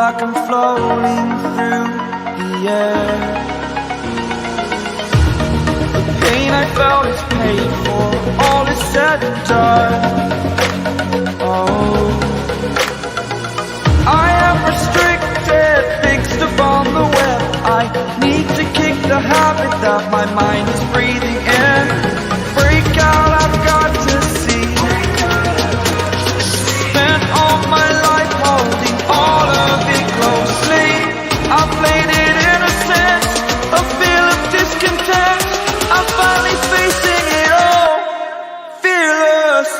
like I'm floating through the air. The pain I felt is paid for, all is said and done. Oh, I am restricted, fixed upon the web. I need to kick the habit that my mind is breathing in. Break out, I've got to see. Spent all my life holding all of it closely. I played it innocent, a feel of discontent. I'm finally facing it all, fearless.